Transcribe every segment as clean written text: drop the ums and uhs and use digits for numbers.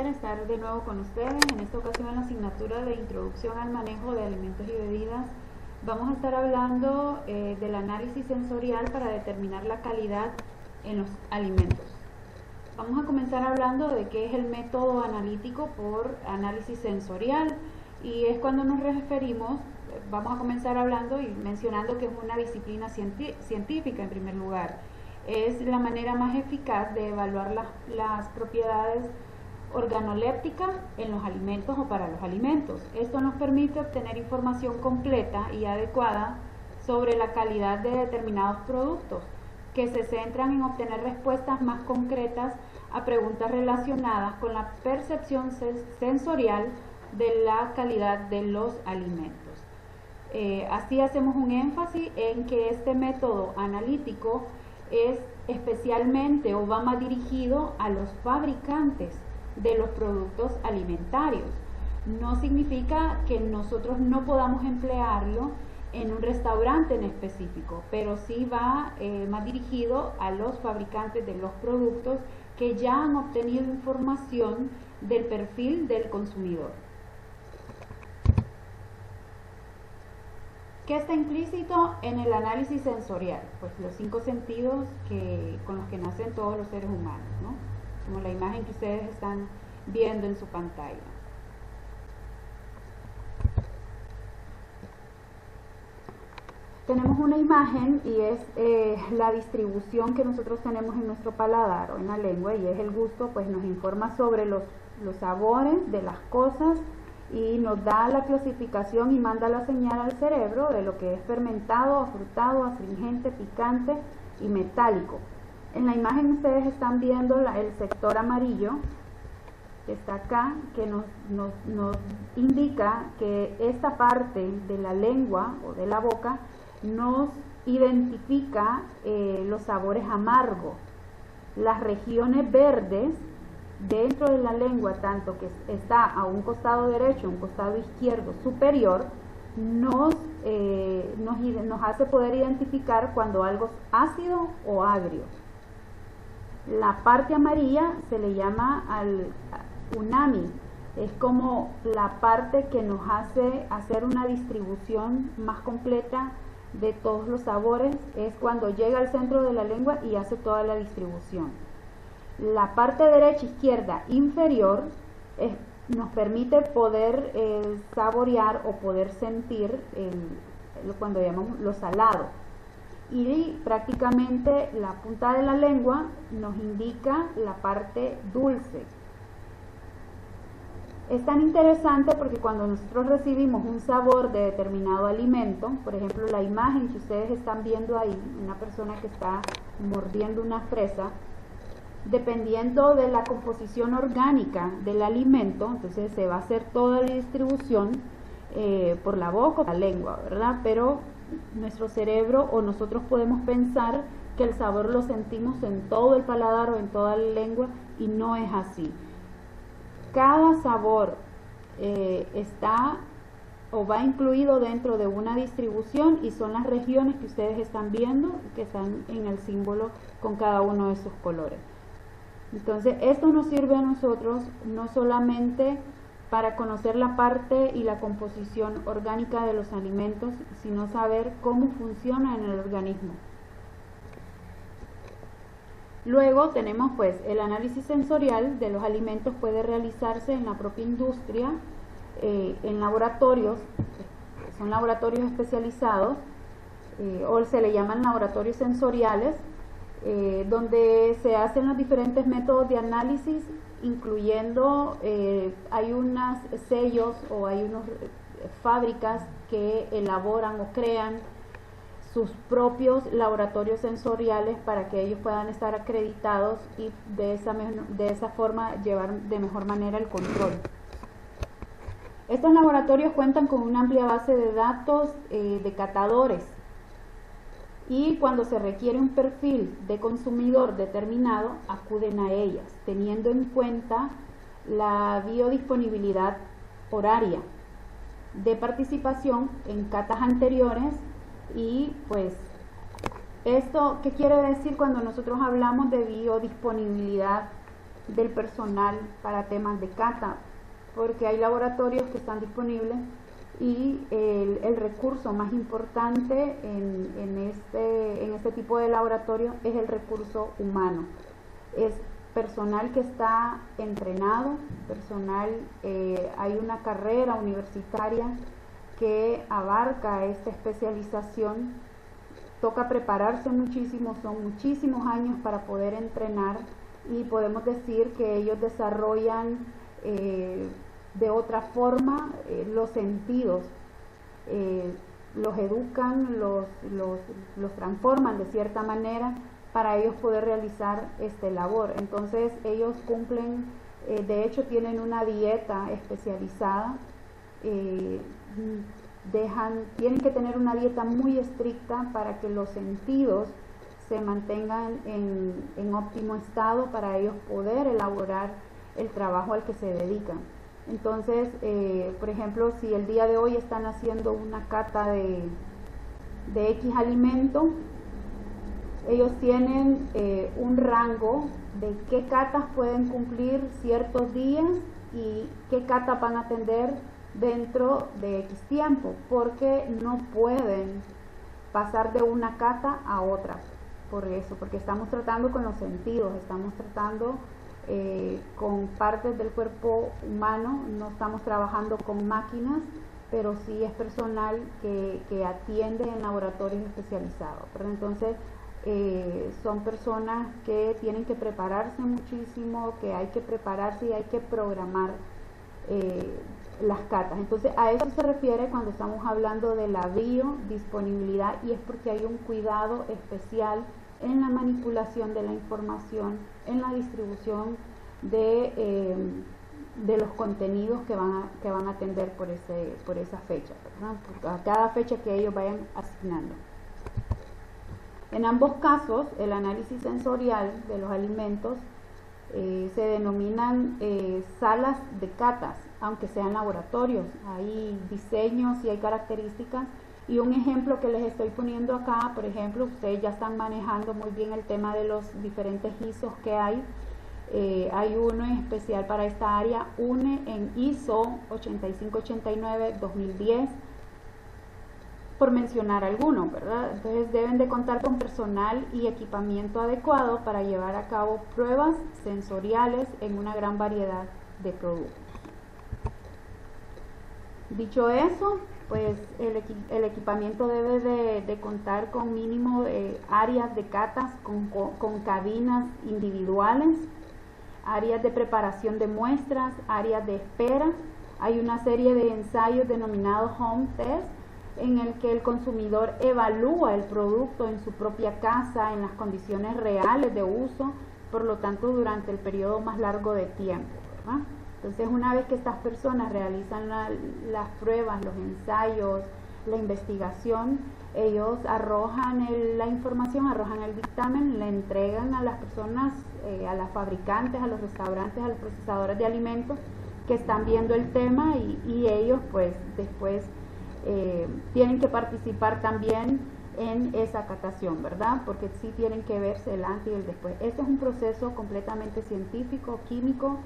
Estar de nuevo con ustedes. En esta ocasión, en la asignatura de Introducción al Manejo de Alimentos y Bebidas, vamos a estar hablando del análisis sensorial para determinar la calidad en los alimentos. Vamos a comenzar hablando de qué es el método analítico por análisis sensorial, y es cuando nos referimos, vamos a comenzar hablando y mencionando que es una disciplina científica en primer lugar. Es la manera más eficaz de evaluar las propiedades organolépticas en los alimentos o para los alimentos. Esto nos permite obtener información completa y adecuada sobre la calidad de determinados productos, que se centran en obtener respuestas más concretas a preguntas relacionadas con la percepción sensorial de la calidad de los alimentos. Así hacemos un énfasis en que este método analítico es especialmente o va más dirigido a los fabricantes de los productos alimentarios. No significa que nosotros no podamos emplearlo en un restaurante en específico, pero sí va más dirigido a los fabricantes de los productos que ya han obtenido información del perfil del consumidor. ¿Qué está implícito en el análisis sensorial? Pues los 5 sentidos con los que nacen todos los seres humanos, ¿no? Como la imagen que ustedes están viendo en su pantalla. Tenemos una imagen y es la distribución que nosotros tenemos en nuestro paladar o en la lengua, y es el gusto, pues nos informa sobre los sabores de las cosas y nos da la clasificación y manda la señal al cerebro de lo que es fermentado, afrutado, astringente, picante y metálico. En la imagen ustedes están viendo el sector amarillo que está acá, que nos indica que esta parte de la lengua o de la boca nos identifica los sabores amargos. Las regiones verdes dentro de la lengua, tanto que está a un costado derecho, un costado izquierdo superior, nos hace poder identificar cuando algo es ácido o agrio. La parte amarilla se le llama al unami, es como la parte que nos hace hacer una distribución más completa de todos los sabores, es cuando llega al centro de la lengua y hace toda la distribución. La parte derecha, izquierda, inferior nos permite poder saborear o poder sentir cuando llamamos lo salado. Y prácticamente la punta de la lengua nos indica la parte dulce. Es tan interesante porque cuando nosotros recibimos un sabor de determinado alimento, por ejemplo la imagen que ustedes están viendo ahí, una persona que está mordiendo una fresa, dependiendo de la composición orgánica del alimento, entonces se va a hacer toda la distribución por la boca o la lengua, ¿verdad? Pero nuestro cerebro o nosotros podemos pensar que el sabor lo sentimos en todo el paladar o en toda la lengua, y no es así. Cada sabor está o va incluido dentro de una distribución, y son las regiones que ustedes están viendo, que están en el símbolo con cada uno de sus colores. Entonces esto nos sirve a nosotros no solamente para conocer la parte y la composición orgánica de los alimentos, sino saber cómo funciona en el organismo. Luego tenemos pues el análisis sensorial de los alimentos. Puede realizarse en la propia industria, en laboratorios, son laboratorios especializados, o se le llaman laboratorios sensoriales, donde se hacen los diferentes métodos de análisis, incluyendo hay unos sellos o hay unas fábricas que elaboran o crean sus propios laboratorios sensoriales para que ellos puedan estar acreditados y de esa forma llevar de mejor manera el control. Estos laboratorios cuentan con una amplia base de datos de catadores, y cuando se requiere un perfil de consumidor determinado, acuden a ellas, teniendo en cuenta la biodisponibilidad horaria de participación en catas anteriores y pues ¿Esto qué quiere decir cuando nosotros hablamos de biodisponibilidad del personal para temas de cata? Porque hay laboratorios que están disponibles y el recurso más importante en este tipo de laboratorio es el recurso humano. Es personal que está entrenado, personal, hay una carrera universitaria que abarca esta especialización. Toca prepararse muchísimo, son muchísimos años para poder entrenar, y podemos decir que ellos desarrollan de otra forma los sentidos, los educan, los transforman de cierta manera para ellos poder realizar esta labor. Entonces ellos cumplen, de hecho tienen una dieta especializada, tienen que tener una dieta muy estricta para que los sentidos se mantengan en óptimo estado para ellos poder elaborar el trabajo al que se dedican. Entonces, por ejemplo, si el día de hoy están haciendo una cata de X alimento, ellos tienen un rango de qué catas pueden cumplir ciertos días y qué catas van a atender dentro de X tiempo, porque no pueden pasar de una cata a otra. Por eso, porque estamos tratando con los sentidos, estamos tratando con partes del cuerpo humano, no estamos trabajando con máquinas, pero sí es personal que atiende en laboratorios especializados. Pero entonces son personas que tienen que prepararse muchísimo, que hay que prepararse y hay que programar las catas. Entonces a eso se refiere cuando estamos hablando de la biodisponibilidad, y es porque hay un cuidado especial en la manipulación de la información, en la distribución de los contenidos que van a atender por esa fecha, ¿verdad? A cada fecha que ellos vayan asignando. En ambos casos, el análisis sensorial de los alimentos se denominan salas de catas, aunque sean laboratorios. Hay diseños y hay características, y un ejemplo que les estoy poniendo acá, por ejemplo, ustedes ya están manejando muy bien el tema de los diferentes ISOs que hay. Hay uno en especial para esta área, UNE en ISO 8589-2010, por mencionar algunos, ¿verdad? Entonces deben de contar con personal y equipamiento adecuado para llevar a cabo pruebas sensoriales en una gran variedad de productos. Dicho eso, pues el equipamiento debe de contar con mínimo áreas de catas, con cabinas individuales, áreas de preparación de muestras, áreas de espera. Hay una serie de ensayos denominados home test, en el que el consumidor evalúa el producto en su propia casa, en las condiciones reales de uso, por lo tanto durante el periodo más largo de tiempo, ¿verdad? Entonces, una vez que estas personas realizan las pruebas, los ensayos, la investigación, ellos arrojan la información, arrojan el dictamen, le entregan a las personas, a las fabricantes, a los restaurantes, a los procesadores de alimentos que están viendo el tema, y ellos pues después tienen que participar también en esa catación, ¿verdad? Porque sí tienen que verse el antes y el después. Este es un proceso completamente científico, químico,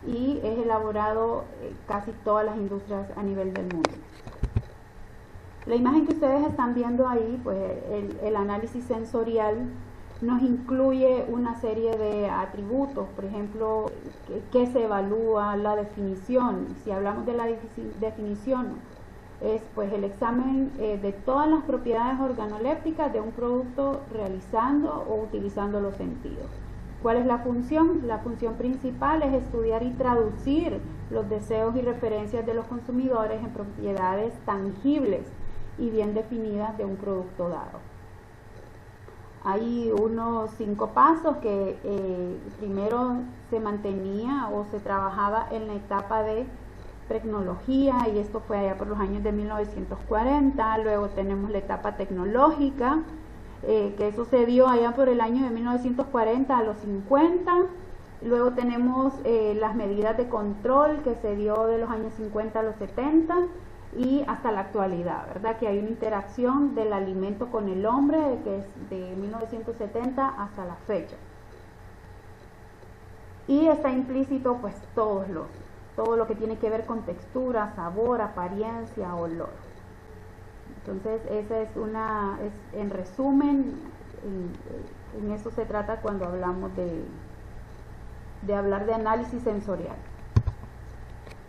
y es elaborado casi todas las industrias a nivel del mundo. La imagen que ustedes están viendo ahí, pues el análisis sensorial nos incluye una serie de atributos, por ejemplo, que se evalúa, la definición. Si hablamos de la definición, es pues el examen de todas las propiedades organolépticas de un producto realizando o utilizando los sentidos. ¿Cuál es la función? La función principal es estudiar y traducir los deseos y referencias de los consumidores en propiedades tangibles y bien definidas de un producto dado. Hay unos 5 pasos que primero se mantenía o se trabajaba en la etapa de tecnología, y esto fue allá por los años de 1940. Luego tenemos la etapa tecnológica, que eso se dio allá por el año de 1940 a los 50. Luego tenemos las medidas de control, que se dio de los años 50 a los 70, y hasta la actualidad, ¿verdad? Que hay una interacción del alimento con el hombre que es de 1970 hasta la fecha. Y está implícito pues todo lo que tiene que ver con textura, sabor, apariencia, olor. Entonces esa es en resumen, en eso se trata cuando hablamos de hablar de análisis sensorial.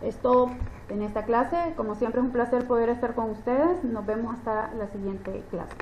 Es todo en esta clase. Como siempre es un placer poder estar con ustedes. Nos vemos hasta la siguiente clase.